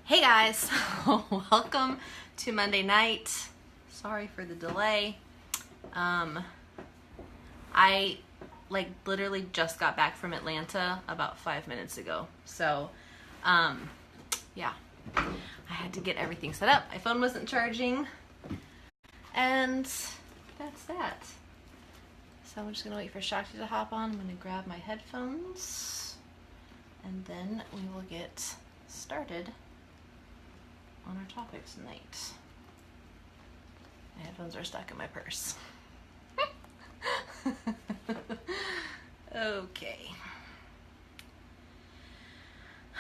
Hey guys, welcome to Monday night. Sorry for the delay. I literally just got back from Atlanta about 5 minutes ago. So, yeah, I had to get everything set up. My phone wasn't charging, and that's that. So I'm just gonna wait for Shakti to hop on. I'm gonna grab my headphones, and then we will get started on our topics tonight. My headphones are stuck in my purse. Okay.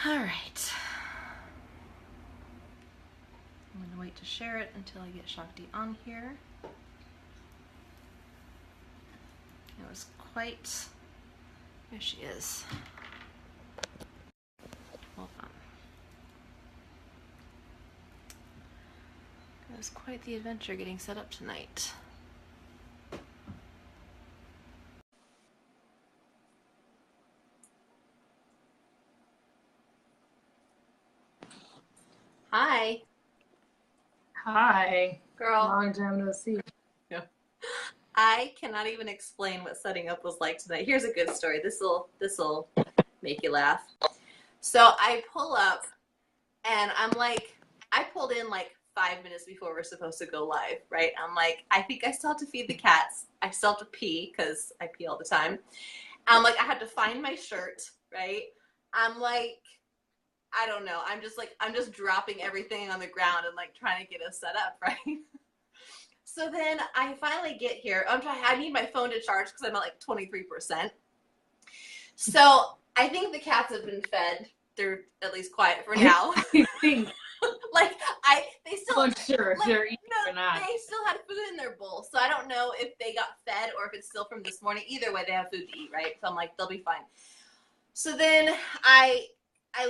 All right. I'm going to wait to share it until I get Shakti on here. It was quite... There she is. Hold on. It was quite the adventure getting set up tonight. Hi. Hi. Girl. Long time no see. Yeah. I cannot even explain what setting up was like tonight. Here's a good story. This'll make you laugh. So I pull up and I'm like, I pulled in like 5 minutes before we're supposed to go live, right? I'm like, I think I still have to feed the cats. I still have to pee because I pee all the time. I'm like, I had to find my shirt, right? I'm like, I don't know. I'm just dropping everything on the ground and like trying to get us set up, right? So then I finally get here. I need my phone to charge because I'm at like 23%. So I think the cats have been fed. They're at least quiet for now. They still. I'm sure if they're eating or not. They still had food in their bowl, so I don't know if they got fed or if it's still from this morning. Either way, they have food to eat, right? So I'm like, they'll be fine. So then I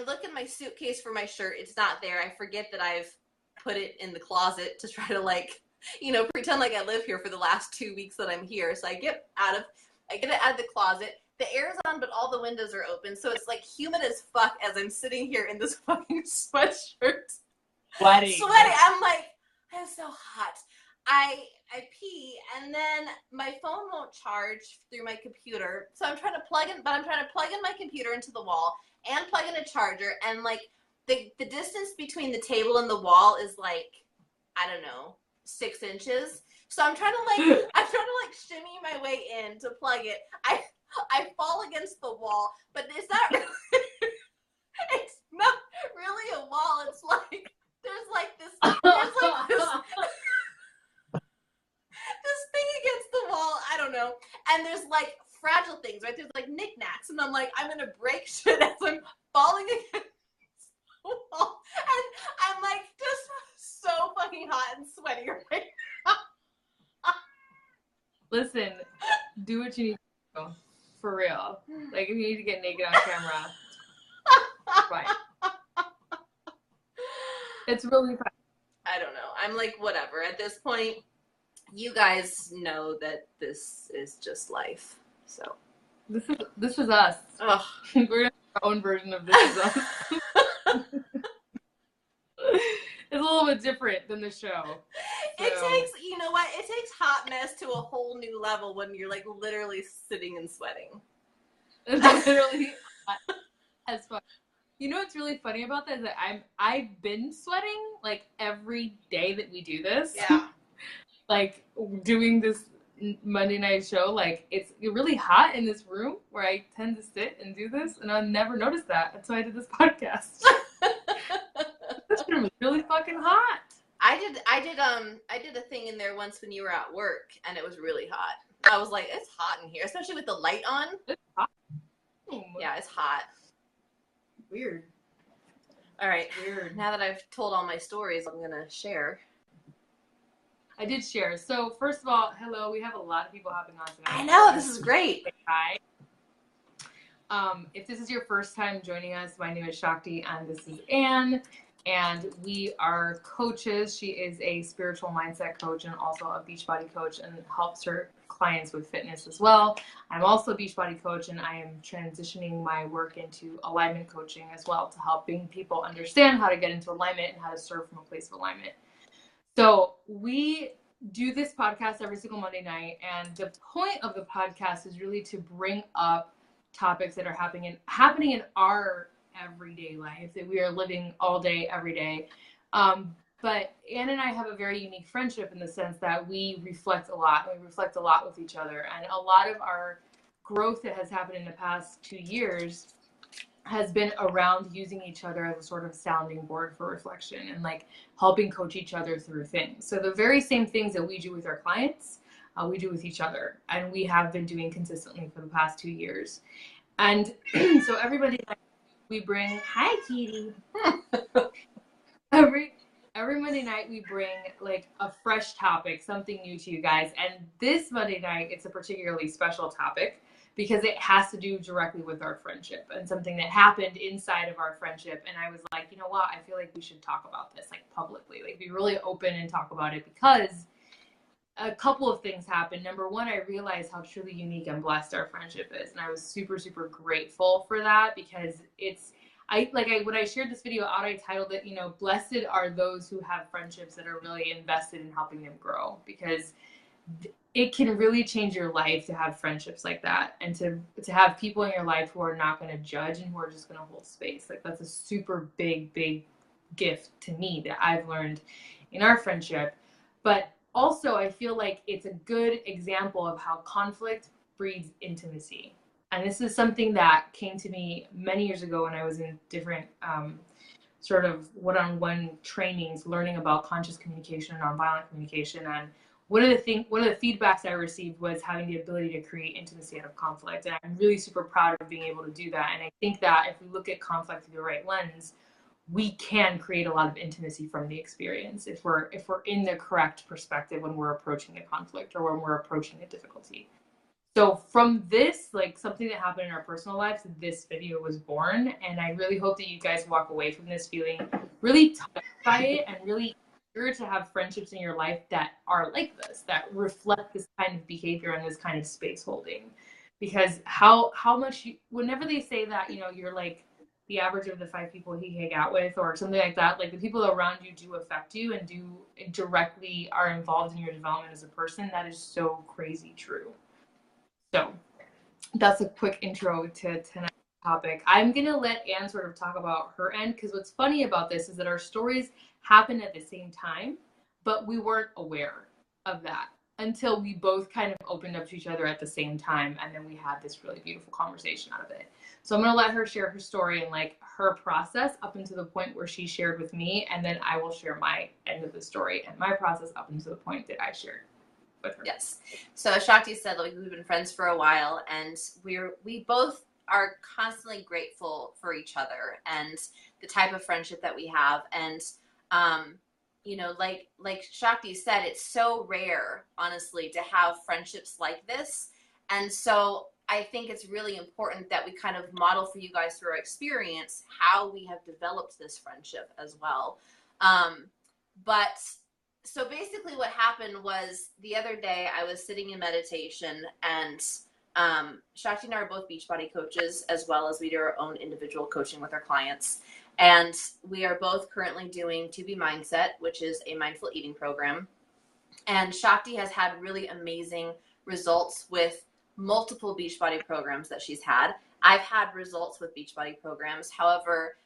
look in my suitcase for my shirt. It's not there. I forget that I've put it in the closet to try to pretend like I live here for the last 2 weeks that I'm here. So I get it out of the closet. The air's on, but all the windows are open. So it's like humid as fuck as I'm sitting here in this fucking sweatshirt. Sweaty. I'm like, I'm so hot. I pee, and then my phone won't charge through my computer. So I'm trying to plug in my computer into the wall and plug in a charger. And like the distance between the table and the wall is like, I don't know, 6 inches. So I'm trying to shimmy my way in to plug it. I fall against the wall, but is that really, it's not really a wall. It's like there's this thing against the wall. I don't know. And there's like fragile things, right? There's like knickknacks, and I'm like, I'm gonna break shit as I'm falling against the wall. And I'm like just so fucking hot and sweaty right now. Listen, do what you need to do. For real. Like, if you need to get naked on camera, fine. It's really fun. I don't know. I'm like, whatever. At this point, you guys know that this is just life. So this is us. Ugh. We're gonna have our own version of This Is Us. It's a little bit different than the show. It takes hot mess to a whole new level when you're like literally sitting and sweating. It's literally hot as fuck. You know what's really funny about that is that I've been sweating like every day that we do this. Yeah. Like doing this Monday night show, like it's really hot in this room where I tend to sit and do this, and I never noticed that until I did this podcast. This room is really fucking hot. I did a thing in there once when you were at work, and it was really hot. I was like, it's hot in here, especially with the light on. It's hot. Yeah, it's hot. Weird. All right. Weird. Now that I've told all my stories, I'm gonna share. I did share. So first of all, hello. We have a lot of people hopping on tonight. I know, this is great. Hi. If this is your first time joining us, my name is Shakti and this is Anne. and we are coaches. She is a spiritual mindset coach and also a Beachbody coach, and helps her clients with fitness as well. I'm also a Beachbody coach, and I am transitioning my work into alignment coaching as well, to helping people understand how to get into alignment and how to serve from a place of alignment. So we do this podcast every single Monday night, and the point of the podcast is really to bring up topics that are happening in our everyday life that we are living all day, every day. But Anne and I have a very unique friendship in the sense that we reflect a lot. We reflect a lot with each other, and a lot of our growth that has happened in the past 2 years has been around using each other as a sort of sounding board for reflection and like helping coach each other through things. So the very same things that we do with our clients, we do with each other, and we have been doing consistently for the past 2 years. And so everybody, we bring, hi Kitty. Every Monday night we bring like a fresh topic, something new to you guys. And this Monday night, it's a particularly special topic because it has to do directly with our friendship and something that happened inside of our friendship. And I was like, you know what? I feel like we should talk about this like publicly, like be really open and talk about it, because a couple of things happened. Number one, I realized how truly unique and blessed our friendship is. And I was super, super grateful for that, because when I shared this video out, I titled it, blessed are those who have friendships that are really invested in helping them grow, because it can really change your life to have friendships like that, and to have people in your life who are not going to judge and who are just going to hold space. Like, that's a super big, big gift to me that I've learned in our friendship. But also, I feel like it's a good example of how conflict breeds intimacy. And this is something that came to me many years ago when I was in different sort of one-on-one trainings, learning about conscious communication and nonviolent communication. And one of the feedbacks I received was having the ability to create intimacy out of conflict. And I'm really super proud of being able to do that. And I think that if we look at conflict through the right lens, we can create a lot of intimacy from the experience if we're in the correct perspective when we're approaching the conflict or when we're approaching the difficulty. So from this, like something that happened in our personal lives, this video was born. And I really hope that you guys walk away from this feeling really touched by it and really eager to have friendships in your life that are like this, that reflect this kind of behavior and this kind of space holding. Because how much whenever they say that, you're like the average of the 5 people he hang out with or something like that, like the people around you do affect you and do directly are involved in your development as a person. That is so crazy true. So that's a quick intro to tonight's topic. I'm going to let Anne sort of talk about her end, because what's funny about this is that our stories happened at the same time, but we weren't aware of that until we both kind of opened up to each other at the same time, and then we had this really beautiful conversation out of it. So I'm going to let her share her story and like her process up until the point where she shared with me, and then I will share my end of the story and my process up until the point that I shared. Yes. So Shakti said, like, we've been friends for a while, and we both are constantly grateful for each other and the type of friendship that we have. And like Shakti said, it's so rare, honestly, to have friendships like this. And so I think it's really important that we kind of model for you guys through our experience how we have developed this friendship as well. So basically what happened was the other day I was sitting in meditation, and Shakti and I are both Beachbody coaches, as well as we do our own individual coaching with our clients. And we are both currently doing To Be Mindset, which is a mindful eating program. And Shakti has had really amazing results with multiple Beachbody programs that she's had. I've had results with Beachbody programs. However,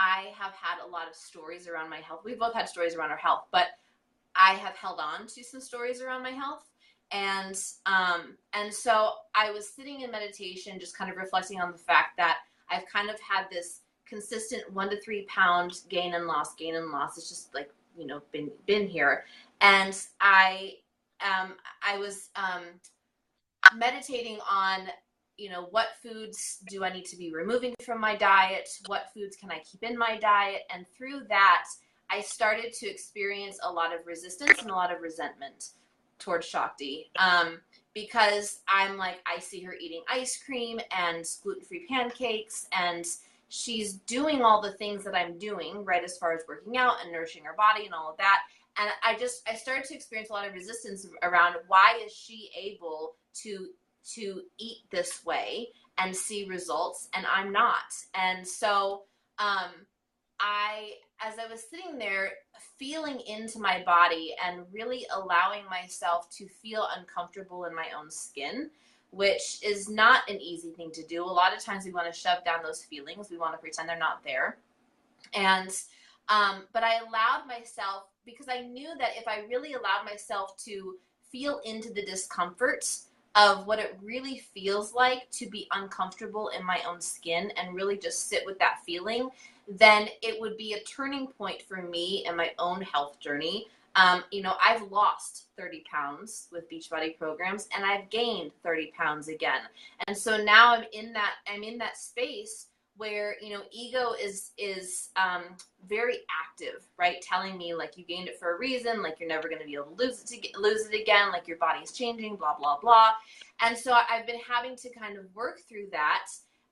I have had a lot of stories around my health. We both had stories around our health, but I have held on to some stories around my health. And so I was sitting in meditation, just kind of reflecting on the fact that I've kind of had this consistent 1 to 3 pound gain and loss. It's just like, been here. And I was meditating on, what foods do I need to be removing from my diet? What foods can I keep in my diet? And through that, I started to experience a lot of resistance and a lot of resentment towards Shakti, because I'm like, I see her eating ice cream and gluten-free pancakes, and she's doing all the things that I'm doing, right, as far as working out and nourishing her body and all of that. And I started to experience a lot of resistance around, why is she able to eat this way and see results and I'm not? And so as I was sitting there feeling into my body and really allowing myself to feel uncomfortable in my own skin, which is not an easy thing to do. A lot of times we want to shove down those feelings. We want to pretend they're not there. And, but I allowed myself, because I knew that if I really allowed myself to feel into the discomfort of what it really feels like to be uncomfortable in my own skin and really just sit with that feeling, then it would be a turning point for me in my own health journey. I've lost 30 pounds with Beachbody programs, and I've gained 30 pounds again. And so now I'm in that space where, ego is very active, right? Telling me like, you gained it for a reason, like you're never going to be able to lose it again, like your body's changing, blah, blah, blah. And so I've been having to kind of work through that.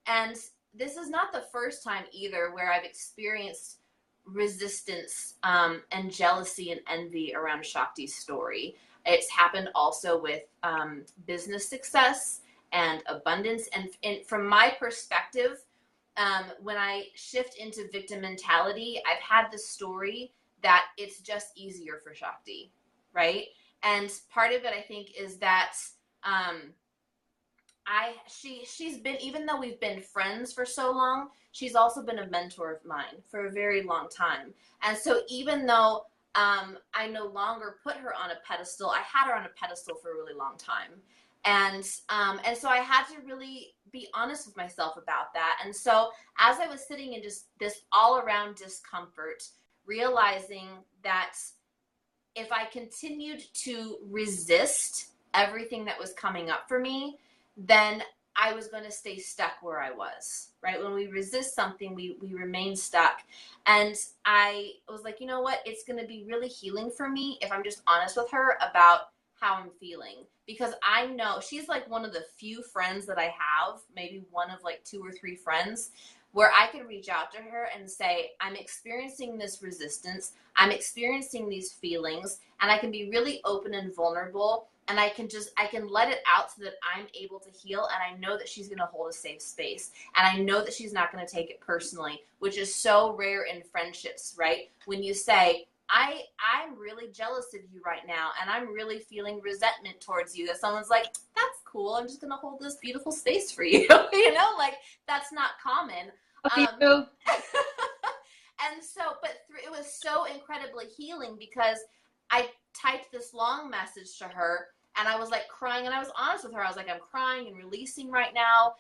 And this is not the first time either where I've experienced resistance and jealousy and envy around Shakti's story. It's happened also with business success and abundance. And from my perspective, when I shift into victim mentality, I've had the story that it's just easier for Shakti, right? And part of it, I think, is that she's been, even though we've been friends for so long, she's also been a mentor of mine for a very long time. And so even though I no longer put her on a pedestal, I had her on a pedestal for a really long time. And so I had to really be honest with myself about that. And so as I was sitting in just this all around discomfort, realizing that if I continued to resist everything that was coming up for me, then I was going to stay stuck where I was, right? When we resist something, we remain stuck. And I was like, you know what? It's going to be really healing for me if I'm just honest with her about how I'm feeling. Because I know she's like one of the few friends that I have, maybe one of like 2 or 3 friends, where I can reach out to her and say, I'm experiencing this resistance, I'm experiencing these feelings, and I can be really open and vulnerable. And I can let it out so that I'm able to heal. And I know that she's going to hold a safe space. And I know that she's not going to take it personally, which is so rare in friendships, right? When you say, I'm really jealous of you right now, and I'm really feeling resentment towards you, that someone's like, that's cool, I'm just going to hold this beautiful space for you. Like, that's not common. And so, it was so incredibly healing, because I typed this long message to her, and I was like crying, and I was honest with her. I was like, I'm crying and releasing right now.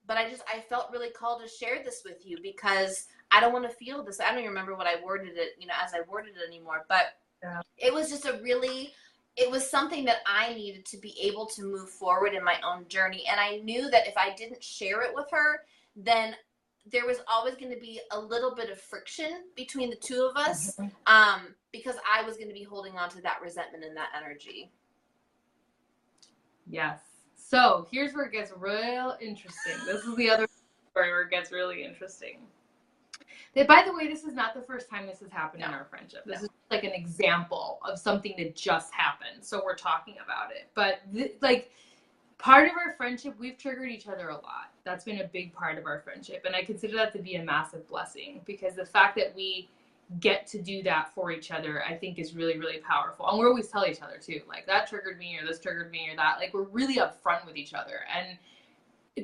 But I felt really called to share this with you, because I don't want to feel this. I don't even remember what I worded it, as I worded it anymore, but yeah. It was just it was something that I needed to be able to move forward in my own journey. And I knew that if I didn't share it with her, then there was always going to be a little bit of friction between the two of us, because I was going to be holding on to that resentment and that energy. Yes. So here's where it gets real interesting. This is the other story where it gets really interesting. By the way, this is not the first time this has happened in our friendship. This is like an example of something that just happened. So we're talking about it. But part of our friendship, we've triggered each other a lot. That's been a big part of our friendship. And I consider that to be a massive blessing, because the fact that we get to do that for each other, I think, is really, really powerful. And we always tell each other too, like, that triggered me, or this triggered me, or that. Like, we're really upfront with each other. And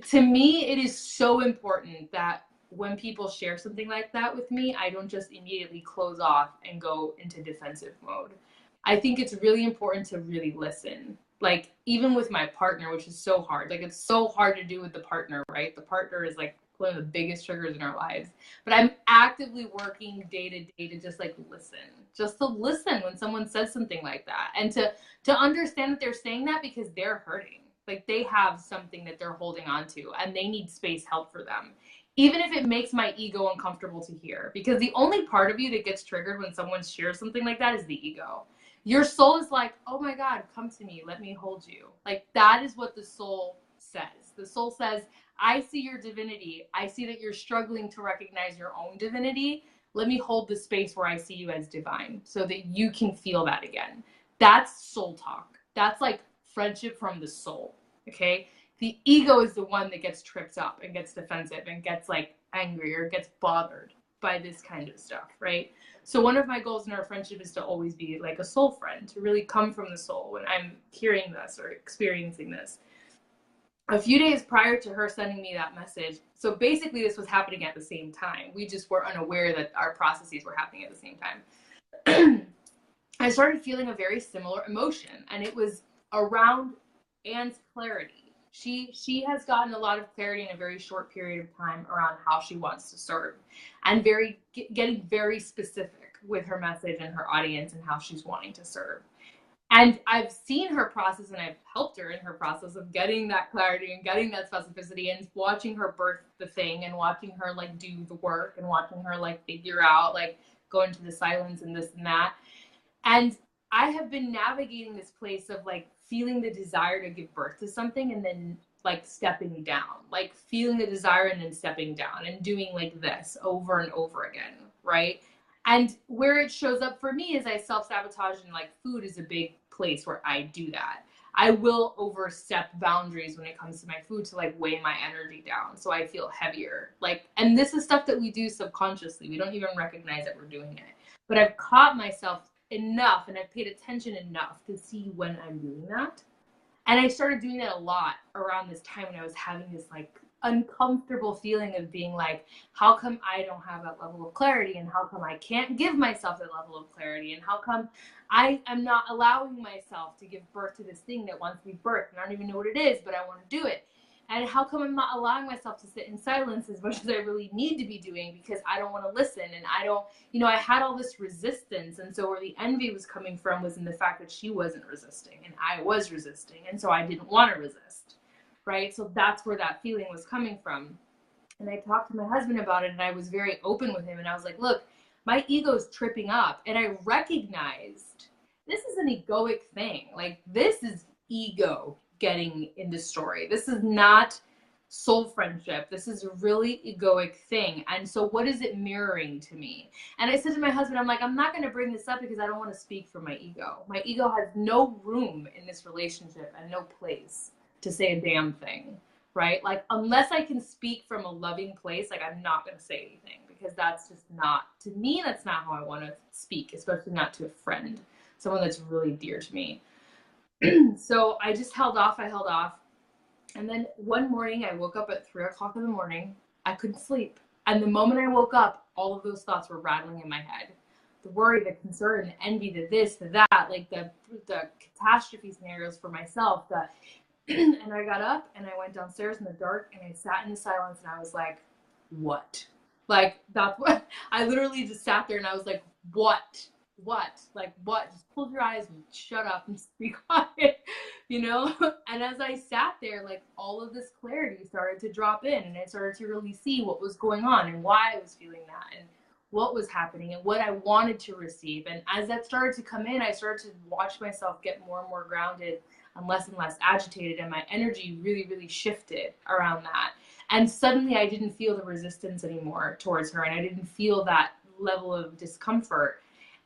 to me, it is so important that when people share something like that with me, I don't just immediately close off and go into defensive mode. I think it's really important to really listen. Like, even with my partner, which is so hard. Like, it's so hard to do with the partner, right? The partner is like one of the biggest triggers in our lives. But I'm actively working day to day to just like listen. Just to listen when someone says something like that. And to understand that they're saying that because they're hurting. Like, they have something that they're holding on to, and they need space, help for them. Even if it makes my ego uncomfortable to hear. Because the only part of you that gets triggered when someone shares something like that is the ego. Your soul is like, oh my God, come to me. Let me hold you. Like, that is what the soul says. The soul says, I see your divinity. I see that you're struggling to recognize your own divinity. Let me hold the space where I see you as divine so that you can feel that again. That's soul talk. That's like friendship from the soul. Okay. The ego is the one that gets tripped up and gets defensive and gets like angry or gets bothered by this kind of stuff, right? So one of my goals in our friendship is to always be like a soul friend, to really come from the soul when I'm hearing this or experiencing this. A few days prior to her sending me that message, so basically this was happening at the same time. We just were unaware that our processes were happening at the same time. I started feeling a very similar emotion, and it was around Anne's clarity. She has gotten a lot of clarity in a very short period of time around how she wants to serve, and getting very specific with her message and her audience and how she's wanting to serve. And I've seen her process, and I've helped her in her process of getting that clarity and getting that specificity, and watching her birth the thing, and watching her like do the work, and watching her like figure out, like go into the silence and this and that. And I have been navigating this place of like feeling the desire to give birth to something and then like stepping down, like feeling the desire and then stepping down and doing like this over and over again, right? And where it shows up for me is I self-sabotage, and like food is a big place where I do that. I will overstep boundaries when it comes to my food to like weigh my energy down so I feel heavier. Like, and this is stuff that we do subconsciously. We don't even recognize that we're doing it. But I've caught myself enough and I've paid attention enough to see when I'm doing that. And I started doing that a lot around this time when I was having this like uncomfortable feeling of being like, how come I don't have that level of clarity, and how come I can't give myself that level of clarity, and how come I am not allowing myself to give birth to this thing that wants to be birthed, and I don't even know what it is, but I want to do it. And how come I'm not allowing myself to sit in silence as much as I really need to be doing, because I don't want to listen, and I don't, I had all this resistance. And so where the envy was coming from was in the fact that she wasn't resisting and I was resisting. And so I didn't want to resist, right? So that's where that feeling was coming from. And I talked to my husband about it, and I was very open with him. And I was like, look, my ego's tripping up. And I recognized this is an egoic thing. Like, this is ego getting in the story. This is not soul friendship. This is a really egoic thing. And so what is it mirroring to me? And I said to my husband, I'm like, I'm not going to bring this up because I don't want to speak for my ego. My ego has no room in this relationship and no place to say a damn thing, right? Like, unless I can speak from a loving place, like, I'm not going to say anything, because that's just not, to me, that's not how I want to speak, especially not to a friend, someone that's really dear to me. So I just held off. And then one morning I woke up at 3:00 in the morning. I couldn't sleep. And the moment I woke up, all of those thoughts were rattling in my head. The worry, the concern, the envy, the this, the that, like the catastrophe scenarios for myself. And I got up and I went downstairs in the dark and I sat in the silence and I was like, what? Like, that's what, I literally just sat there and I was like, what? Like, what? Just close your eyes and shut up and be quiet, And as I sat there, like, all of this clarity started to drop in, and I started to really see what was going on and why I was feeling that and what was happening and what I wanted to receive. And as that started to come in, I started to watch myself get more and more grounded and less agitated, and my energy really, really shifted around that. And suddenly I didn't feel the resistance anymore towards her, and I didn't feel that level of discomfort.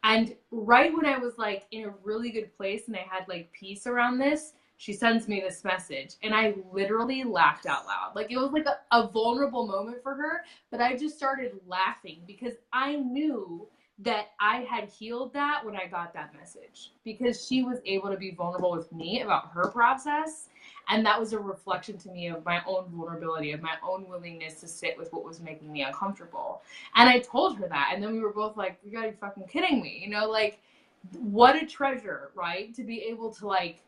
And right when I was like in a really good place and I had like peace around this, she sends me this message, and I literally laughed out loud. Like, it was like a vulnerable moment for her, but I just started laughing because I knew that I had healed that when I got that message, because she was able to be vulnerable with me about her process. And that was a reflection to me of my own vulnerability, of my own willingness to sit with what was making me uncomfortable. And I told her that. And then we were both like, you gotta be fucking kidding me. Like, what a treasure, right? To be able to like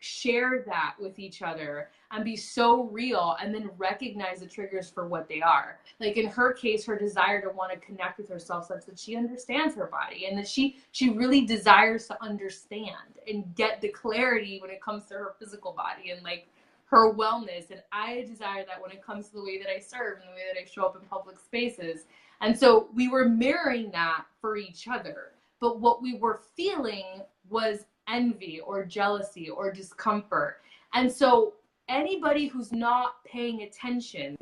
share that with each other and be so real, and then recognize the triggers for what they are. Like, in her case, her desire to want to connect with herself such that she understands her body, and that she really desires to understand and get the clarity when it comes to her physical body and like her wellness. And I desire that when it comes to the way that I serve and the way that I show up in public spaces. And so we were mirroring that for each other. But what we were feeling was envy or jealousy or discomfort. And so anybody who's not paying attention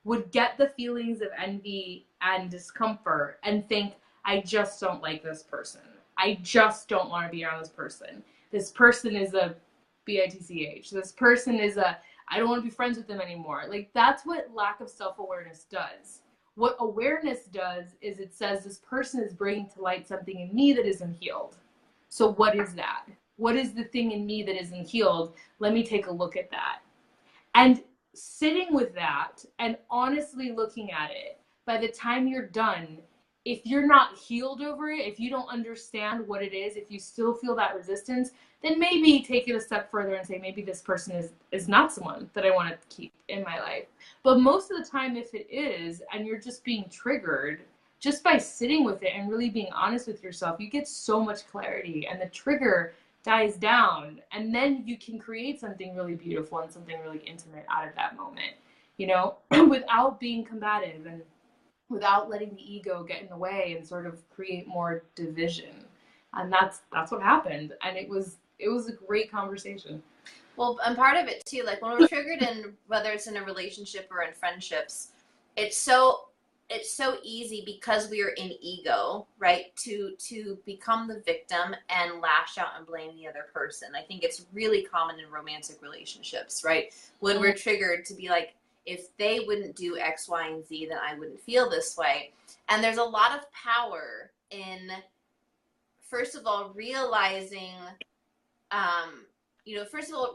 would get the feelings of envy and discomfort and think, I just don't like this person. I just don't want to be around this person. This person is a bitch. This person is a, I don't want to be friends with them anymore. Like, that's what lack of self-awareness does. What awareness does is it says this person is bringing to light something in me that isn't healed. So what is that? What is the thing in me that isn't healed? Let me take a look at that. And sitting with that and honestly looking at it, by the time you're done, if you're not healed over it, if you don't understand what it is, if you still feel that resistance, then maybe take it a step further and say, maybe this person is not someone that I want to keep in my life. But most of the time, if it is, and you're just being triggered, just by sitting with it and really being honest with yourself, you get so much clarity and the trigger dies down, and then you can create something really beautiful and something really intimate out of that moment, you know, without being combative and without letting the ego get in the way and sort of create more division. And that's what happened, and it was a great conversation. Well, and part of it too, like when we're triggered in, whether it's in a relationship or in friendships, it's so easy because we are in ego, right, to become the victim and lash out and blame the other person. I think it's really common in romantic relationships, right? When we're triggered, to be like, if they wouldn't do X, Y, and Z, then I wouldn't feel this way. And there's a lot of power in, first of all, realizing,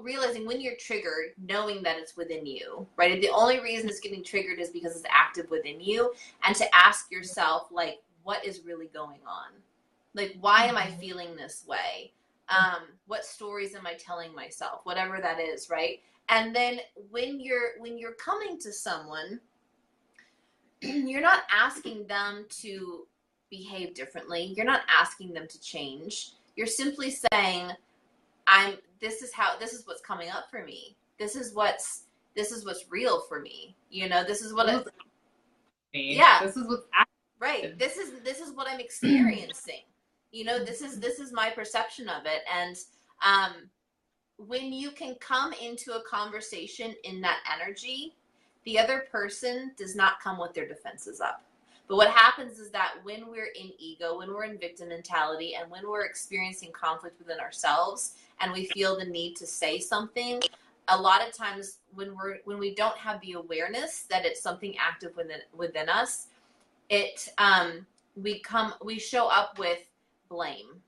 realizing when you're triggered, knowing that it's within you, right? And the only reason it's getting triggered is because it's active within you. And to ask yourself, like, what is really going on? Like, why am I feeling this way? What stories am I telling myself? Whatever that is, right? And then when you're coming to someone, you're not asking them to behave differently. You're not asking them to change. You're simply saying, this is what's coming up for me. This is what's real for me. You know, this is what this is what's right. This is what I'm experiencing. You know, this is my perception of it. And when you can come into a conversation in that energy, the other person does not come with their defenses up. But what happens is that when we're in ego, when we're in victim mentality, and when we're experiencing conflict within ourselves, and we feel the need to say something, a lot of times when we don't have the awareness that it's something active within us, we show up with blame,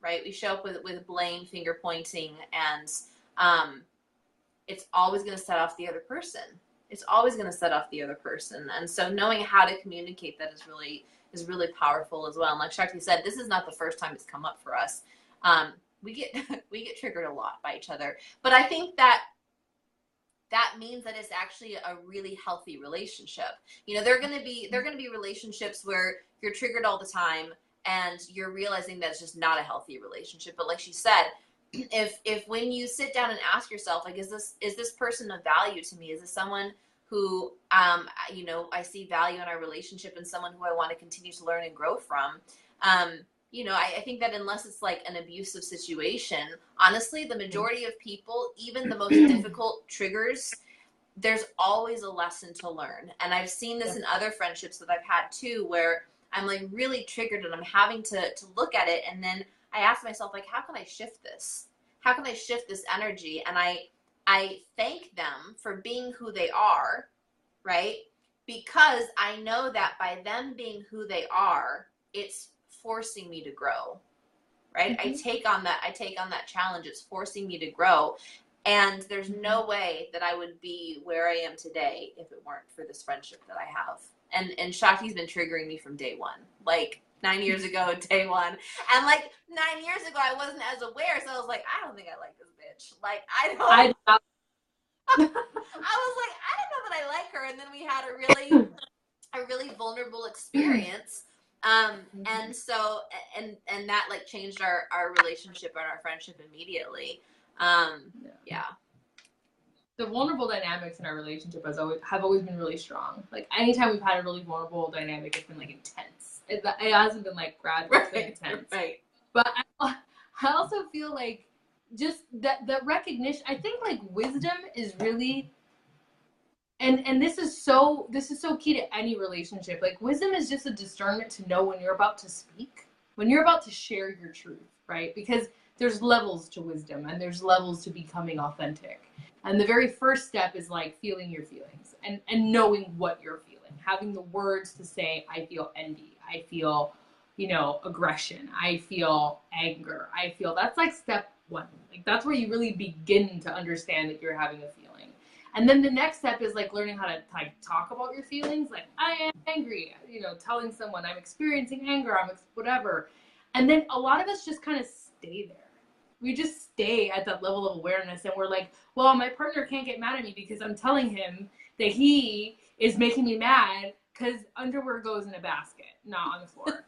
right? We show up with blame, finger pointing, and it's always going to set off the other person. It's always going to set off the other person. And so knowing how to communicate that is really powerful as well. And like Shakti said, this is not the first time it's come up for us. We get triggered a lot by each other. But I think that means that it's actually a really healthy relationship. You know, there are going to be relationships where you're triggered all the time and you're realizing that it's just not a healthy relationship. But like she said, if when you sit down and ask yourself, like, is this person of value to me? Is this someone who, I see value in our relationship, and someone who I want to continue to learn and grow from? I think that unless it's like an abusive situation, honestly, the majority of people, even the most difficult triggers, there's always a lesson to learn. And I've seen this in other friendships that I've had too, where I'm like really triggered and I'm having to look at it, and then I ask myself, like, how can I shift this? How can I shift this energy? And I thank them for being who they are, right? Because I know that by them being who they are, it's forcing me to grow, right? I take on that challenge. It's forcing me to grow. And there's no way that I would be where I am today if it weren't for this friendship that I have. And Shakti's been triggering me from day one. Like, 9 years ago, day one. And like 9 years ago, I wasn't as aware. So I was like, I don't think I like this bitch. Like, I was like, I don't know that I like her. And then we had a really vulnerable experience. And so, and that like changed our relationship and our friendship immediately. Yeah. The vulnerable dynamics in our relationship have always been really strong. Like, anytime we've had a really vulnerable dynamic, it's been like intense. It hasn't been like gradual, it's been intense. Right. But I also feel like just that recognition. I think like wisdom is really, and this is so key to any relationship. Like wisdom is just a discernment to know when you're about to speak, when you're about to share your truth, right? Because there's levels to wisdom and there's levels to becoming authentic. And the very first step is like feeling your feelings and knowing what you're feeling, having the words to say, I feel envy, I feel, aggression, I feel anger, I feel. That's like step one. Like that's where you really begin to understand that you're having a feeling. And then the next step is like learning how to like talk about your feelings. Like I am angry, telling someone I'm experiencing anger, whatever. And then a lot of us just kind of stay there. We just stay at that level of awareness, and we're like, well, my partner can't get mad at me because I'm telling him that he is making me mad because underwear goes in a basket, not on the floor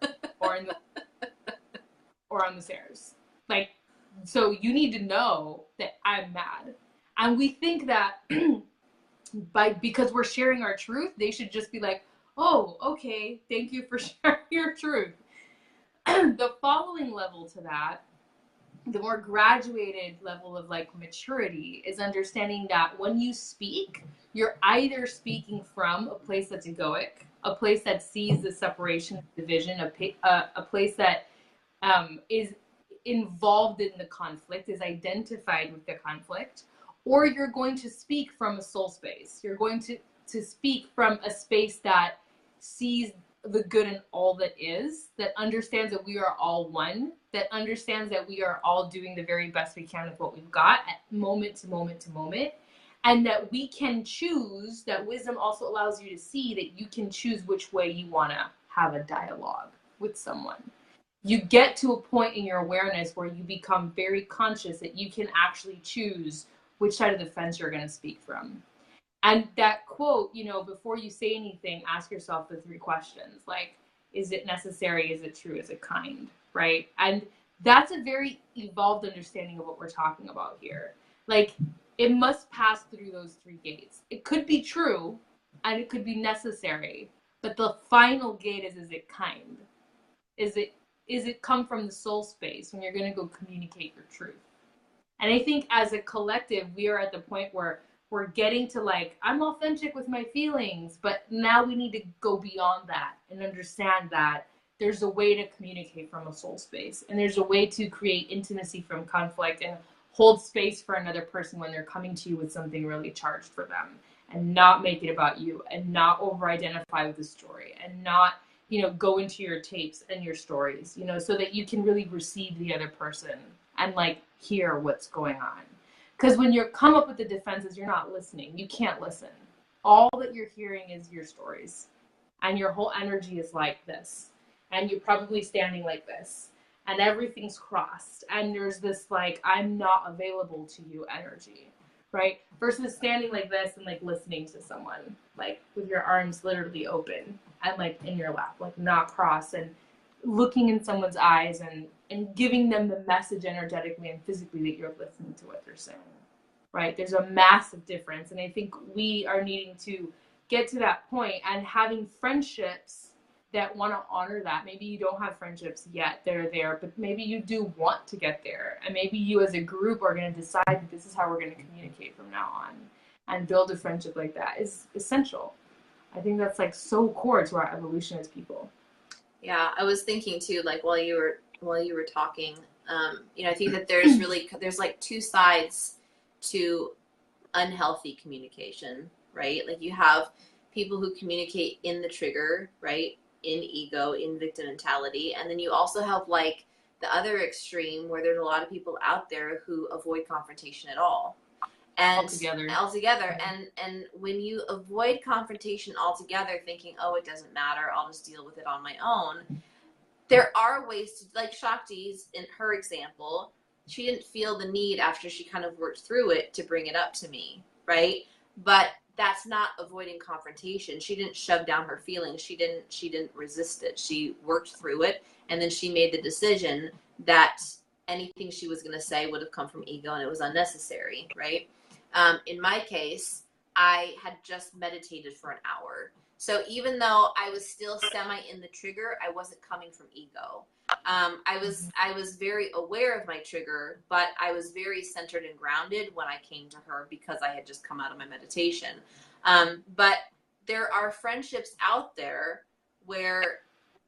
or on the stairs. Like, so you need to know that I'm mad. And we think that because we're sharing our truth, they should just be like, oh, okay, thank you for sharing your truth. The following level to that, the more graduated level of like maturity, is understanding that when you speak, you're either speaking from a place that's egoic, a place that sees the separation, division, a place that is involved in the conflict, is identified with the conflict, or you're going to speak from a soul space. You're going to speak from a space that sees the good in all that is, that understands that we are all one, that understands that we are all doing the very best we can with what we've got at moment to moment to moment, and that we can choose, that wisdom also allows you to see that you can choose which way you want to have a dialogue with someone. You get to a point in your awareness where you become very conscious that you can actually choose which side of the fence you're going to speak from. And that quote, before you say anything, ask yourself the 3 questions. Like, is it necessary? Is it true? Is it kind? Right? And that's a very evolved understanding of what we're talking about here. Like, it must pass through those 3 gates. It could be true and it could be necessary, but the final gate is it kind? Is it come from the soul space when you're going to go communicate your truth? And I think as a collective, we are at the point where we're getting to like, I'm authentic with my feelings, but now we need to go beyond that and understand that there's a way to communicate from a soul space, and there's a way to create intimacy from conflict and hold space for another person when they're coming to you with something really charged for them, and not make it about you, and not over identify with the story, and not go into your tapes and your stories, so that you can really receive the other person and like hear what's going on. Because when you come up with the defenses, you're not listening. You can't listen. All that you're hearing is your stories. And your whole energy is like this. And you're probably standing like this. And everything's crossed. And there's this like, I'm not available to you energy. Right? Versus standing like this and like listening to someone. Like with your arms literally open. And like in your lap. Like not crossed. And looking in someone's eyes and giving them the message energetically and physically that you're listening to what they're saying, right? There's a massive difference. And I think we are needing to get to that point and having friendships that want to honor that. Maybe you don't have friendships yet, they're there, but maybe you do want to get there. And maybe you as a group are going to decide that this is how we're going to communicate from now on, and build a friendship like that is essential. I think that's like so core to our evolution as people. Yeah, I was thinking too, like while you were talking, I think that there's like 2 sides to unhealthy communication, right? Like you have people who communicate in the trigger, right? In ego, in victim mentality. And then you also have like the other extreme where there's a lot of people out there who avoid confrontation at all. And altogether. And when you avoid confrontation altogether, thinking, oh, it doesn't matter, I'll just deal with it on my own. There are ways to, like Shakti's, in her example, she didn't feel the need after she kind of worked through it to bring it up to me, right? But that's not avoiding confrontation. She didn't shove down her feelings. She didn't resist it. She worked through it, and then she made the decision that anything she was going to say would have come from ego and it was unnecessary, right? In my case, I had just meditated for an hour. So even though I was still semi in the trigger, I wasn't coming from ego. I was very aware of my trigger, but I was very centered and grounded when I came to her because I had just come out of my meditation. But there are friendships out there where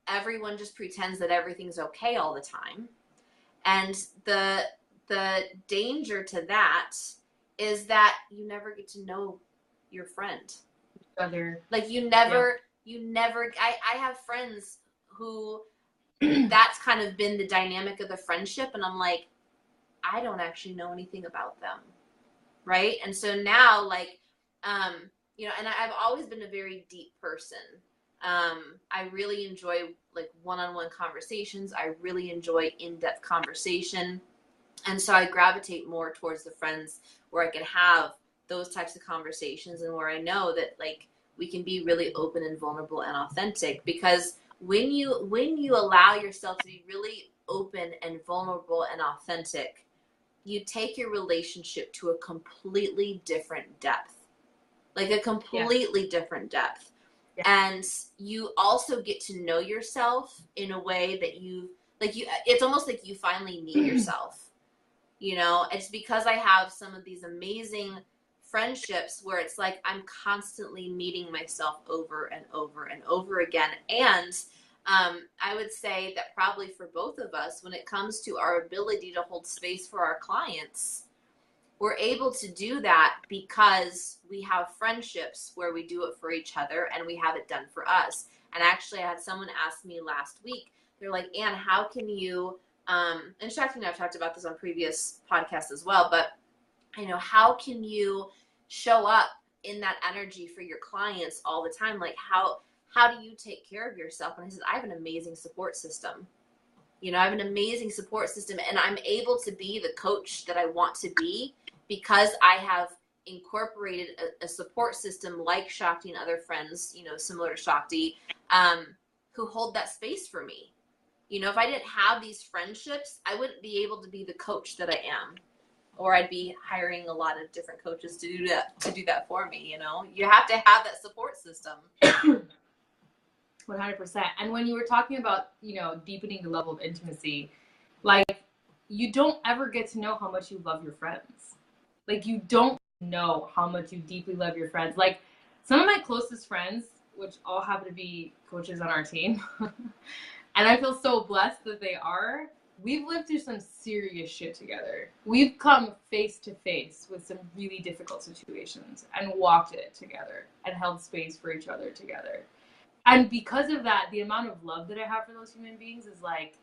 everyone just pretends that everything's okay all the time. And the danger to that is that you never get to know your friend. Other, Like you never I have friends who that's kind of been the dynamic of the friendship, and I'm like, I don't actually know anything about them. Right? And so now, like, you know, and I've always been a very deep person. I really enjoy like one-on-one conversations. I really enjoy in-depth conversation. And so I gravitate more towards the friends where I can have those types of conversations and where I know that like we can be really open and vulnerable and authentic, because when you allow yourself to be really open and vulnerable and authentic, you take your relationship to a completely different depth. Like a completely different depth. Yeah. And you also get to know yourself in a way that it's almost like you finally meet yourself. You know, it's because I have some of these amazing friendships where it's like I'm constantly meeting myself over and over and over again. And I would say that probably for both of us, when it comes to our ability to hold space for our clients, we're able to do that because we have friendships where we do it for each other and we have it done for us. And actually, I had someone ask me last week, they're like, Anne, how can you, and Shakti and I've talked about this on previous podcasts as well, but, you know, how can you show up in that energy for your clients all the time? Like, how do you take care of yourself? And I said, I have an amazing support system. You know, I have an amazing support system, and I'm able to be the coach that I want to be because I have incorporated a support system like Shakti and other friends, you know, similar to Shakti, who hold that space for me. You know, if I didn't have these friendships, I wouldn't be able to be the coach that I am, or I'd be hiring a lot of different coaches to do that for me. You know, you have to have that support system. 100%. And when you were talking about, you know, deepening the level of intimacy, like, you don't ever get to know how much you love your friends. Like, you don't know how much you deeply love your friends. Like, some of my closest friends, which all happen to be coaches on our team, and I feel so blessed that they are, we've lived through some serious shit together. We've come face to face with some really difficult situations and walked it together and held space for each other together. And because of that, the amount of love that I have for those human beings is like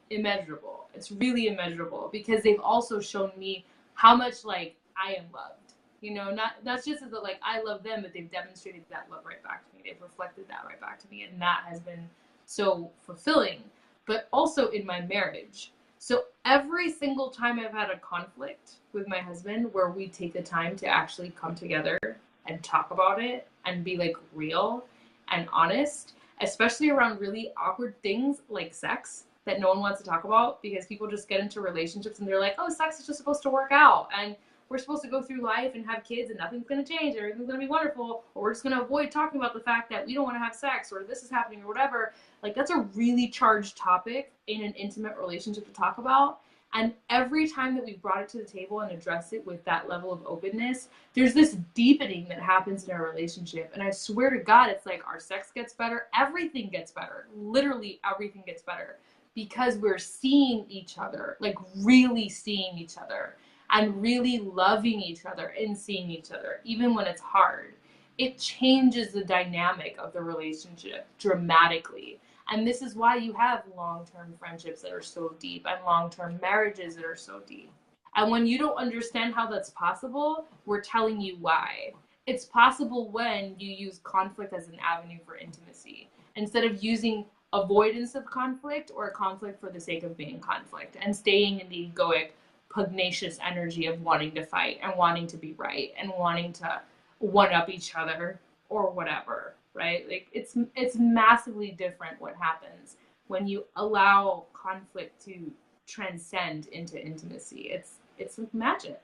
immeasurable. It's really immeasurable because they've also shown me how much like I am loved. You know, not just as like I love them, but they've demonstrated that love right back to me. They've reflected that right back to me, and that has been so fulfilling. But also in my marriage. So every single time I've had a conflict with my husband where we take the time to actually come together and talk about it and be like real and honest, especially around really awkward things like sex that no one wants to talk about, because people just get into relationships and they're like, oh, sex is just supposed to work out and we're supposed to go through life and have kids and nothing's going to change, everything's going to be wonderful, or we're just going to avoid talking about the fact that we don't want to have sex or this is happening or whatever. Like, that's a really charged topic in an intimate relationship to talk about. And every time that we've brought it to the table and addressed it with that level of openness, there's this deepening that happens in our relationship. And I swear to God, it's like our sex gets better. Everything gets better. Literally everything gets better because we're seeing each other, like really seeing each other and really loving each other and seeing each other, even when it's hard. It changes the dynamic of the relationship dramatically. And this is why you have long-term friendships that are so deep and long-term marriages that are so deep. And when you don't understand how that's possible, we're telling you why. It's possible when you use conflict as an avenue for intimacy, instead of using avoidance of conflict or conflict for the sake of being conflict and staying in the egoic, pugnacious energy of wanting to fight and wanting to be right and wanting to one-up each other or whatever. Right? Like, it's massively different what happens when you allow conflict to transcend into intimacy. It's like magic.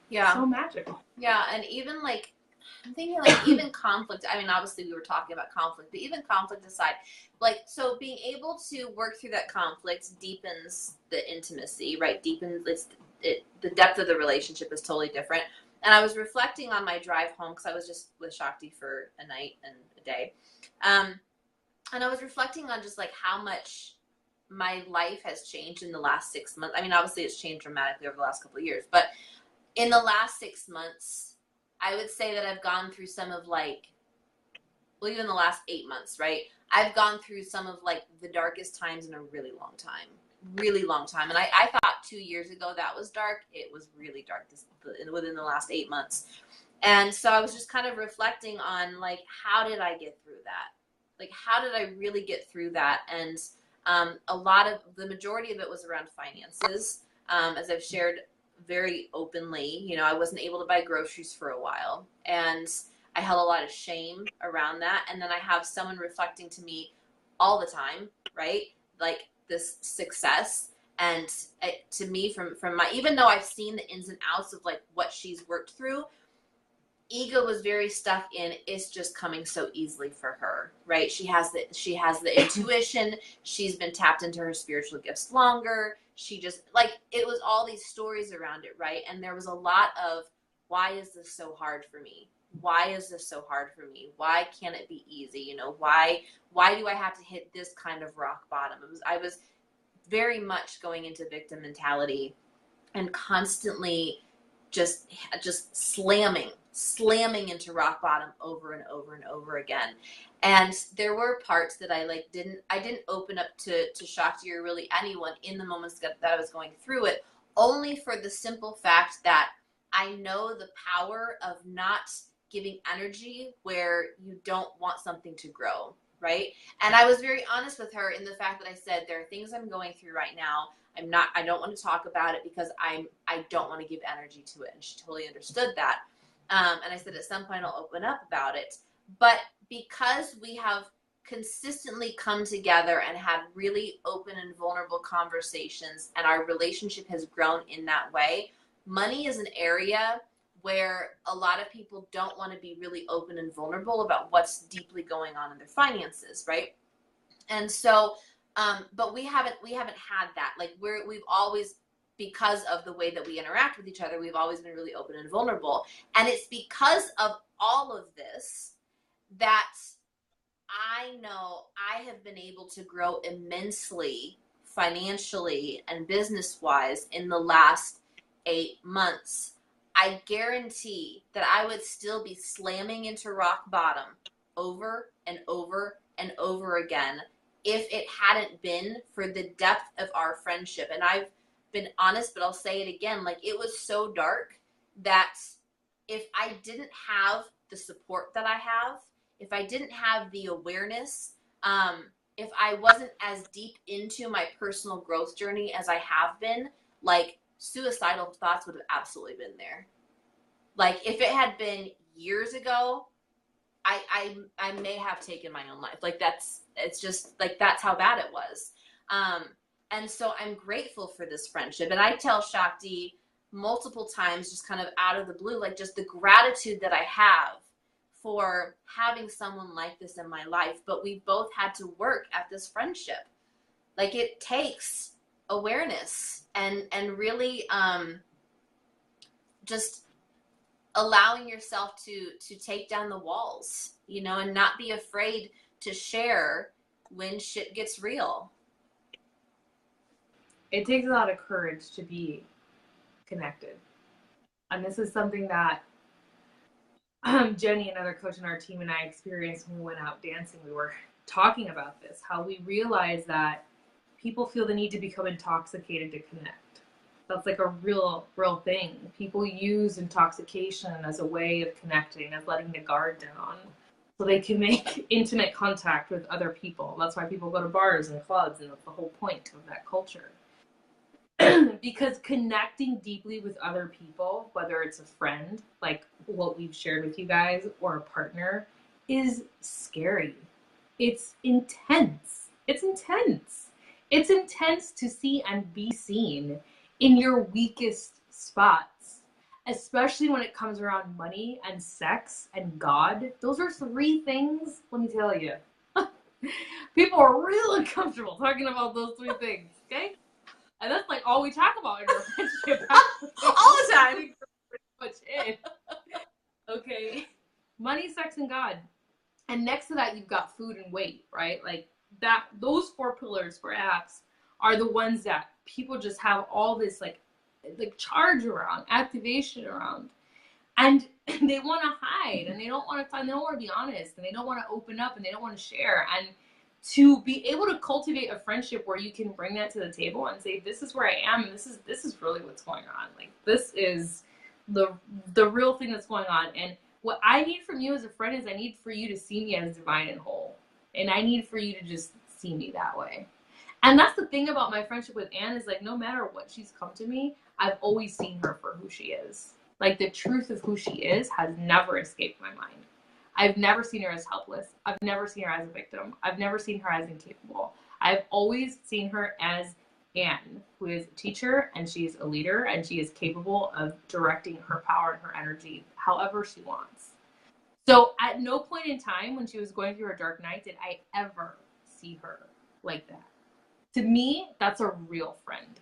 Yeah. So magical. Yeah, and even like I'm thinking like even conflict. I mean, obviously we were talking about conflict, but even conflict aside, like, so being able to work through that conflict deepens the intimacy, right? Deepens the depth of the relationship is totally different. And I was reflecting on my drive home because I was just with Shakti for a night and a day. And I was reflecting on just like how much my life has changed in the last 6 months. I mean, obviously it's changed dramatically over the last couple of years, but in the last 6 months, I would say that I've gone through some of like, well, even the last 8 months, right? I've gone through some of like the darkest times in a really long time. Really long time. And I thought 2 years ago that was dark. It was really dark within the last 8 months. And so I was just kind of reflecting on like, how did I get through that? Like, how did I really get through that? And a lot of the majority of it was around finances. As I've shared very openly, you know, I wasn't able to buy groceries for a while, and I held a lot of shame around that. And then I have someone reflecting to me all the time, right? Like this success. And to me, from my, even though I've seen the ins and outs of like what she's worked through, ego was very stuck in it's just coming so easily for her, right? She has the intuition. She's been tapped into her spiritual gifts longer. She just like, it was all these stories around it, right? And there was a lot of, why is this so hard for me? Why is this so hard for me? Why can't it be easy? You know, why do I have to hit this kind of rock bottom? I was very much going into victim mentality and constantly just slamming into rock bottom over and over and over again. And there were parts that I didn't open up to Shakti or really anyone in the moments that I was going through it, only for the simple fact that I know the power of not giving energy where you don't want something to grow, right? And I was very honest with her in the fact that I said, there are things I'm going through right now. I don't want to talk about it because I don't want to give energy to it. And she totally understood that. And I said, at some point I'll open up about it. But because we have consistently come together and had really open and vulnerable conversations, and our relationship has grown in that way, money is an area where a lot of people don't want to be really open and vulnerable about what's deeply going on in their finances, right? And so, but we haven't had that. Like we've always, because of the way that we interact with each other, we've always been really open and vulnerable. And it's because of all of this that I know I have been able to grow immensely financially and business-wise in the last 8 months. I guarantee that I would still be slamming into rock bottom over and over and over again if it hadn't been for the depth of our friendship. And I've been honest, but I'll say it again, like it was so dark that if I didn't have the support that I have, if I didn't have the awareness, if I wasn't as deep into my personal growth journey as I have been, like suicidal thoughts would have absolutely been there. Like if it had been years ago, I may have taken my own life. Like it's just like, that's how bad it was. And so I'm grateful for this friendship. And I tell Shakti multiple times, just kind of out of the blue, like just the gratitude that I have for having someone like this in my life. But we both had to work at this friendship. Like it takes awareness and really just allowing yourself to take down the walls, you know, and not be afraid to share when shit gets real. It takes a lot of courage to be connected. And this is something that Jenny, another coach in our team, and I experienced when we went out dancing. We were talking about this, how we realize that people feel the need to become intoxicated to connect. That's like a real thing. People use intoxication as a way of connecting, as letting the guard down, so they can make intimate contact with other people. That's why people go to bars and clubs, and that's the whole point of that culture. Because connecting deeply with other people, whether it's a friend, like what we've shared with you guys, or a partner, is scary. It's intense. It's intense to see and be seen in your weakest spots. especially when it comes around money and sex and God. Those are 3 things, let me tell you. People are real uncomfortable talking about those 3 things, okay? And that's like all we talk about in our friendship. All the time. Pretty much it. Okay. Money, sex, and God. And next to that, you've got food and weight, right? Like that, those 4 pillars for apps are the ones that people just have all this like charge around, activation around. And they want to hide, and they don't want to be honest, and they don't want to open up, and they don't want to share. And to be able to cultivate a friendship where you can bring that to the table and say, this is where I am, and this is really what's going on. Like, this is the real thing that's going on. And what I need from you as a friend is I need for you to see me as divine and whole. And I need for you to just see me that way. And that's the thing about my friendship with Anne is like, no matter what she's come to me, I've always seen her for who she is. Like, the truth of who she is has never escaped my mind. I've never seen her as helpless. I've never seen her as a victim. I've never seen her as incapable. I've always seen her as Anne, who is a teacher, and she's a leader, and she is capable of directing her power and her energy however she wants. So at no point in time when she was going through her dark night did I ever see her like that. To me, that's a real friend.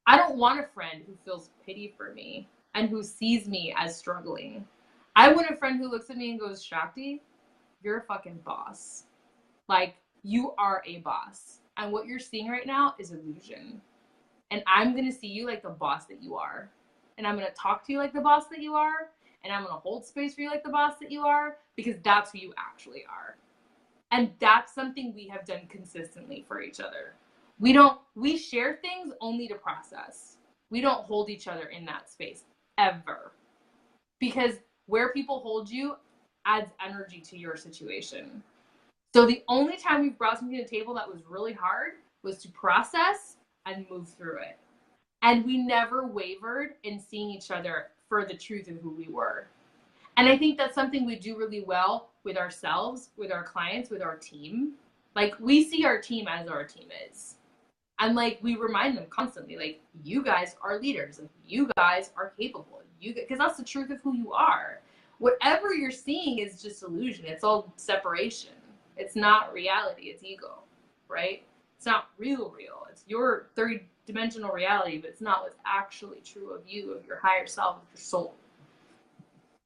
I don't want a friend who feels pity for me and who sees me as struggling. I want a friend who looks at me and goes, Shakti, you're a fucking boss. Like, you are a boss. And what you're seeing right now is illusion. And I'm going to see you like the boss that you are. And I'm going to talk to you like the boss that you are. And I'm going to hold space for you like the boss that you are. Because that's who you actually are. And that's something we have done consistently for each other. We share things only to process. We don't hold each other in that space, ever. Because where people hold you adds energy to your situation. So the only time we've brought something to the table that was really hard was to process and move through it. And we never wavered in seeing each other for the truth of who we were. And I think that's something we do really well with ourselves, with our clients, with our team. Like, we see our team as our team is. And like, we remind them constantly, like, you guys are leaders. Like, you guys are capable. Because that's the truth of who you are. Whatever you're seeing is just illusion. It's all separation. It's not reality. It's ego, right? It's not real. It's your 3-dimensional reality, but it's not what's actually true of you, of your higher self, of your soul.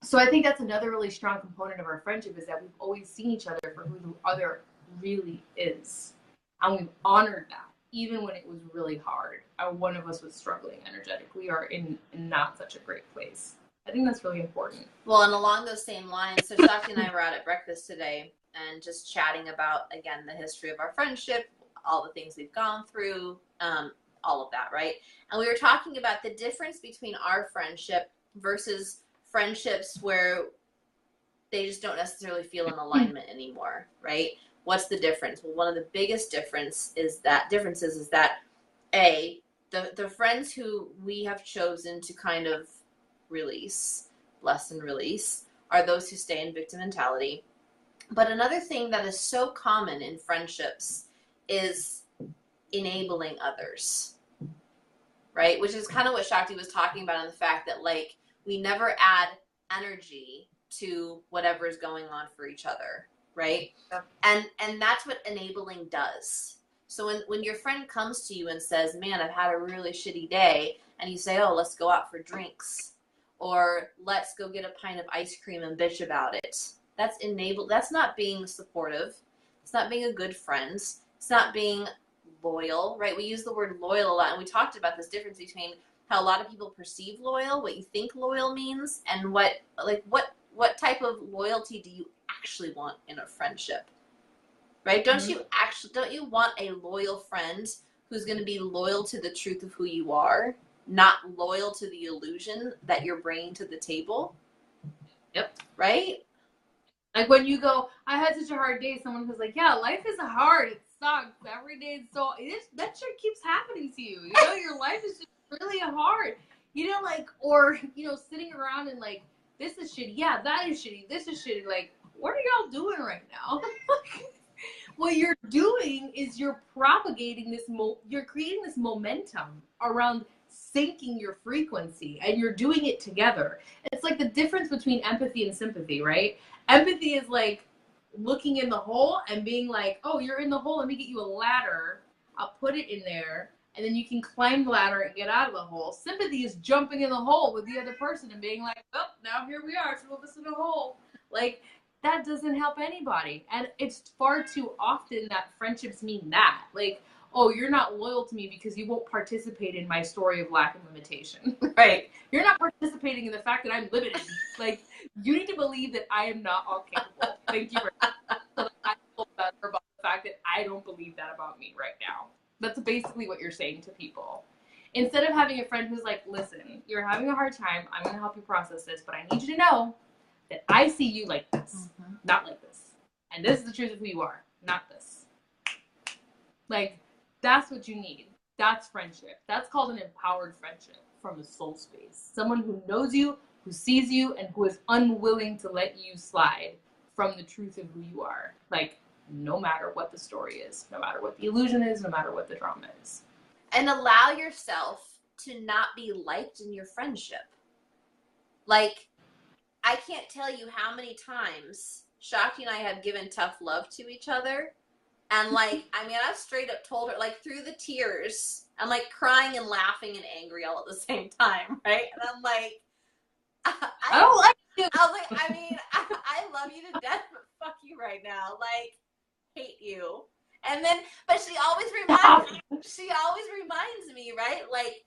So I think that's another really strong component of our friendship is that we've always seen each other for who the other really is. And we've honored that, even when it was really hard. One of us was struggling energetically. We are in not such a great place. I think that's really important. Well, and along those same lines, so Shakti and I were out at breakfast today and just chatting about, again, the history of our friendship, all the things we've gone through, all of that, right? And we were talking about the difference between our friendship versus friendships where they just don't necessarily feel in alignment anymore, right? What's the difference? Well, one of the biggest differences is that the friends who we have chosen to kind of bless and release, are those who stay in victim mentality. But another thing that is so common in friendships is enabling others, right? Which is kind of what Shakti was talking about, in the fact that, like, we never add energy to whatever is going on for each other, right? Yeah. And that's what enabling does. So when your friend comes to you and says, man, I've had a really shitty day, and you say, oh, let's go out for drinks, or let's go get a pint of ice cream and bitch about it. That's that's not being supportive. It's not being a good friend. It's not being loyal, right? We use the word loyal a lot, and we talked about this difference between how a lot of people perceive loyal, what you think loyal means, and what type of loyalty do you actually want in a friendship, right? Don't you want a loyal friend who's going to be loyal to the truth of who you are, not loyal to the illusion that you're bringing to the table? Yep. Right? Like, when you go, I had such a hard day, someone who's like, yeah, life is hard. It sucks. Every day that shit keeps happening to you. You know, your life is just really hard. You know, like, or, you know, sitting around and like, this is shitty. Yeah, that is shitty. This is shitty. Like, what are y'all doing right now? What you're doing is you're propagating you're creating this momentum around syncing your frequency and you're doing it together. It's like the difference between empathy and sympathy, right? Empathy is like looking in the hole and being like, oh, you're in the hole, let me get you a ladder, I'll put it in there, and then you can climb the ladder and get out of the hole. Sympathy is jumping in the hole with the other person and being like, oh, now here we are, two of us in a hole. Like, that doesn't help anybody. And it's far too often that friendships mean that. Like, oh, you're not loyal to me because you won't participate in my story of lack and limitation. Right? You're not participating in the fact that I'm limited. Like, you need to believe that I am not all capable. Thank you very much. So that I feel better about the fact that I don't believe that about me right now. That's basically what you're saying to people. Instead of having a friend who's like, listen, you're having a hard time. I'm going to help you process this, but I need you to know that I see you like this, not like this. And this is the truth of who you are, not this. Like, that's what you need. That's friendship. That's called an empowered friendship from a soul space. Someone who knows you, who sees you, and who is unwilling to let you slide from the truth of who you are. Like, no matter what the story is, no matter what the illusion is, no matter what the drama is. And allow yourself to not be liked in your friendship. Like, I can't tell you how many times Shakti and I have given tough love to each other. And like, I mean, I've straight up told her, like, through the tears, I'm like crying and laughing and angry all at the same time, right? And I'm like, I don't like you. I was like, I mean, I love you to death, but fuck you right now. Like, hate you. And then, but she always reminds me, right? Like,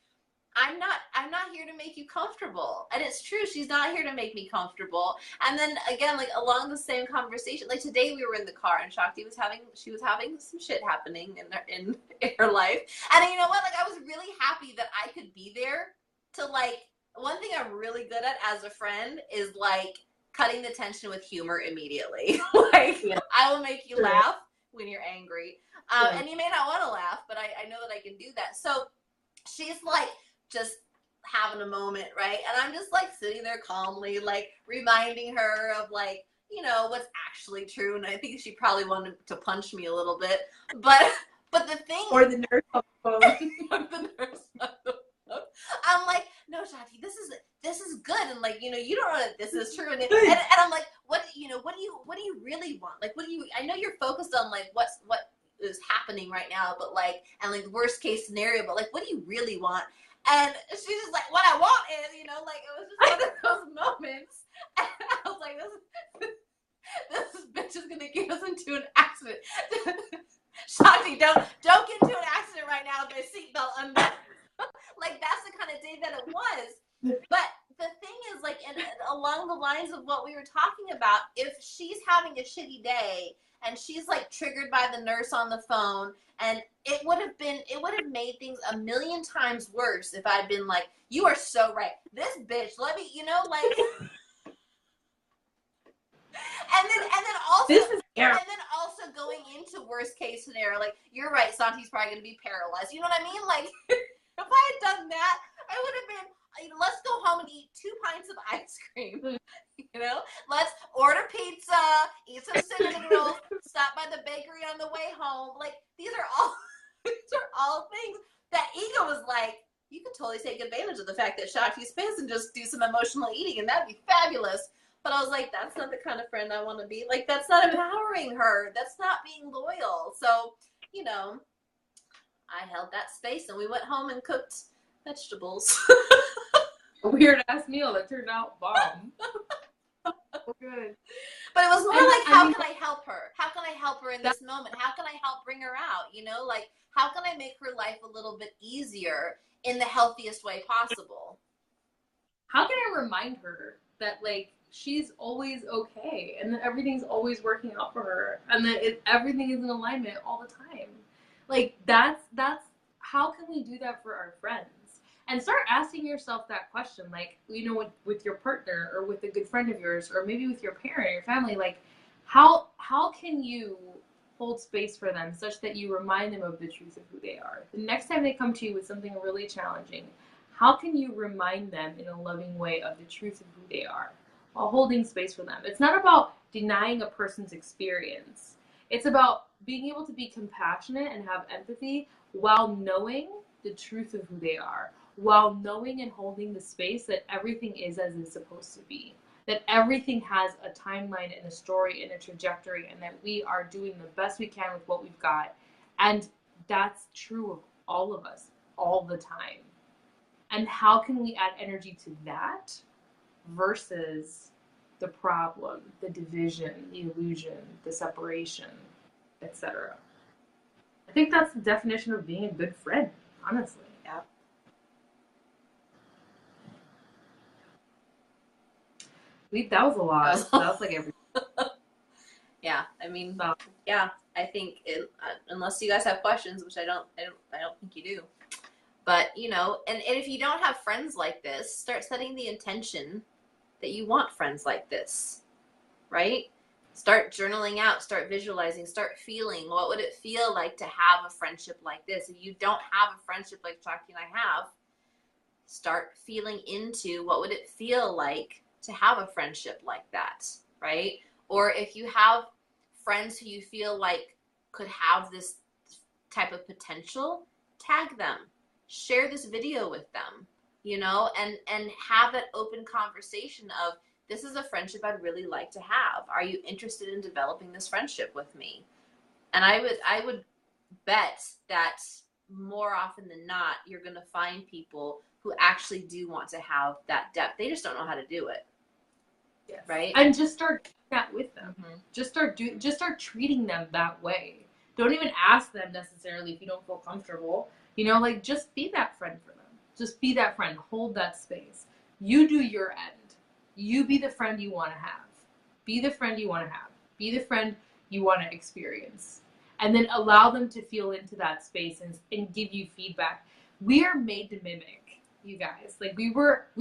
I'm not here to make you comfortable. And it's true, she's not here to make me comfortable. And then again, like along the same conversation, like today we were in the car and Shakti was having some shit happening in her life. And you know what? Like, I was really happy that I could be there to, like, one thing I'm really good at as a friend is like cutting the tension with humor immediately. Like, yeah. I will make you laugh when you're angry. And you may not want to laugh, but I know that I can do that. So she's like just having a moment, right? And I'm just like sitting there calmly, like reminding her of, like, you know, what's actually true. And I think she probably wanted to punch me a little bit, but the thing, or the nurse on the phone. The nurse on the phone. I'm like, no, Shakti, this is good, and like, you know, you don't know that this is true, and I'm like, what do you really want? Like, I know you're focused on like what is happening right now, but like, and like worst case scenario, but like, what do you really want? And she's just like, what I want is, you know, like, it was just one of those moments. And I was like, this bitch is gonna get us into an accident. Shakti, don't get into an accident right now with my seatbelt undone. Like, that's the kind of day that it was. But the thing is, like, along the lines of what we were talking about, if she's having a shitty day and she's like triggered by the nurse on the phone, and it would have made things a million times worse if I'd been like, you are so right, this bitch, let me, you know, like, and then also going into worst case scenario, like, you're right, Santi's probably gonna be paralyzed, you know what I mean? Like, if I had done that, I would have been, let's go home and eat 2 pints of ice cream. You know, let's order pizza, eat some cinnamon rolls, stop by the bakery on the way home. Like, these are all things that ego was like, you can totally take advantage of the fact that Shakti's pissed and just do some emotional eating, and that'd be fabulous. But I was like, that's not the kind of friend I want to be. Like, that's not empowering her. That's not being loyal. So, you know, I held that space and we went home and cooked vegetables. A weird ass meal that turned out bomb. Good. But it was more like, how can I help her? How can I help her in this moment? How can I help bring her out? You know, like, how can I make her life a little bit easier in the healthiest way possible? How can I remind her that, like, she's always okay and that everything's always working out for her and that everything is in alignment all the time? Like, that's how can we do that for our friends? And start asking yourself that question, like, you know, with your partner or with a good friend of yours or maybe with your parent or your family, like, how can you hold space for them such that you remind them of the truth of who they are? The next time they come to you with something really challenging, how can you remind them in a loving way of the truth of who they are while holding space for them? It's not about denying a person's experience. It's about being able to be compassionate and have empathy while knowing the truth of who they are, while knowing and holding the space that everything is as it's supposed to be. That everything has a timeline and a story and a trajectory, and that we are doing the best we can with what we've got. And that's true of all of us all the time. And how can we add energy to that versus the problem, the division, the illusion, the separation, etc.? I think that's the definition of being a good friend, honestly. Yeah. That was a lot. That was like every. Yeah, I mean, yeah, I think unless you guys have questions, which I don't think you do. But, you know, and if you don't have friends like this, start setting the intention that you want friends like this, right? Start journaling out, start visualizing, start feeling. What would it feel like to have a friendship like this? If you don't have a friendship like Shakti and I have, start feeling into what would it feel like to have a friendship like that, right? Or if you have friends who you feel like could have this type of potential, tag them. Share this video with them, you know, and have that open conversation of, this is a friendship I'd really like to have. Are you interested in developing this friendship with me? And I would bet that more often than not, you're going to find people who actually do want to have that depth. They just don't know how to do it. Yes. Right? And just start doing that with them. Just start treating them that way. Don't even ask them necessarily if you don't feel comfortable. You know, like, just be that friend for them. Just be that friend. Hold that space. You do your end. You be the friend you want to have. Be the friend you want to have. Be the friend you want to experience. And then allow them to feel into that space and give you feedback. We are made to mimic, you guys. Like, we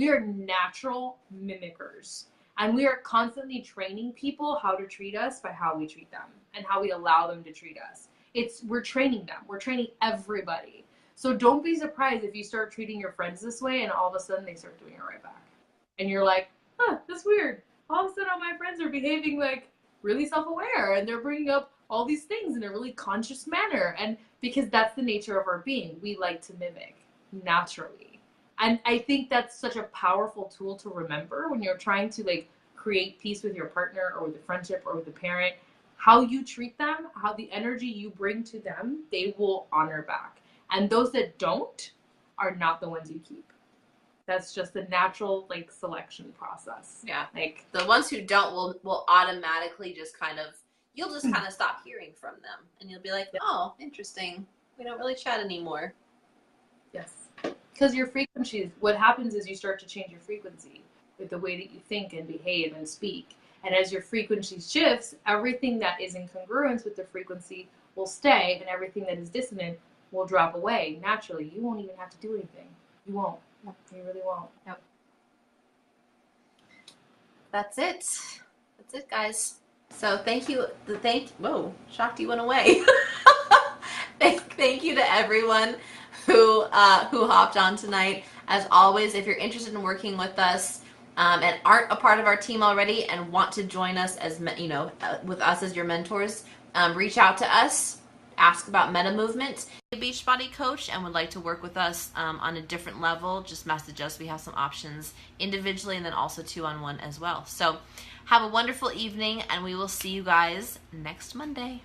are natural mimickers. And we are constantly training people how to treat us by how we treat them and how we allow them to treat us. We're training them. We're training everybody. So don't be surprised if you start treating your friends this way and all of a sudden they start doing it right back. And you're like, that's weird. All of a sudden all my friends are behaving like really self-aware and they're bringing up all these things in a really conscious manner. And because that's the nature of our being. We like to mimic naturally. And I think that's such a powerful tool to remember when you're trying to, like, create peace with your partner or with a friendship or with a parent. How you treat them, how the energy you bring to them, they will honor back. And those that don't are not the ones you keep. That's just the natural, like, selection process. Yeah. Like, the ones who don't will automatically just kind of, you'll just kind of stop hearing from them. And you'll be like, oh, interesting. We don't really chat anymore. Yes. Because your frequencies, what happens is you start to change your frequency with the way that you think and behave and speak. And as your frequency shifts, everything that is in congruence with the frequency will stay, and everything that is dissonant will drop away naturally. You won't even have to do anything. You won't. You really won't. Yep. That's it. That's it, guys. So thank you. Whoa, Shakti went away. Thank you to everyone who hopped on tonight. As always, if you're interested in working with us and aren't a part of our team already and want to join us as with us as your mentors, reach out to us. Ask about Meta Movement. Beachbody coach and would like to work with us on a different level, just message us. We have some options individually and then also 2-on-1 as well. So have a wonderful evening, and we will see you guys next Monday.